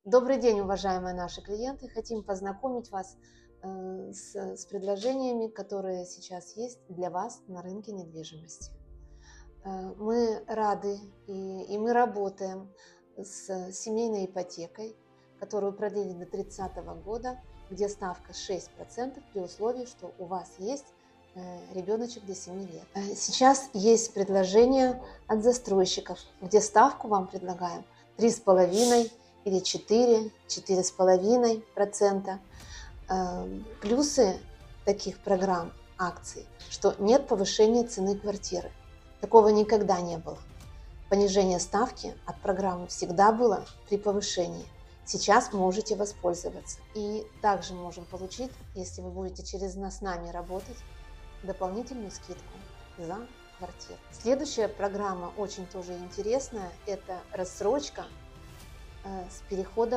Добрый день, уважаемые наши клиенты! Хотим познакомить вас с предложениями, которые сейчас есть для вас на рынке недвижимости. Мы рады и мы работаем с семейной ипотекой, которую продлили до 30-го года, где ставка 6% при условии, что у вас есть ребеночек до 7 лет. Сейчас есть предложение от застройщиков, где ставку вам предлагаем 3,5% или 4-4,5%. Плюсы таких программ, акций, что нет повышения цены квартиры. Такого никогда не было. Понижение ставки от программы всегда было при повышении. Сейчас можете воспользоваться. И также можем получить, если вы будете через нас с нами работать, дополнительную скидку за квартиру. Следующая программа очень тоже интересная. Это рассрочка с переходом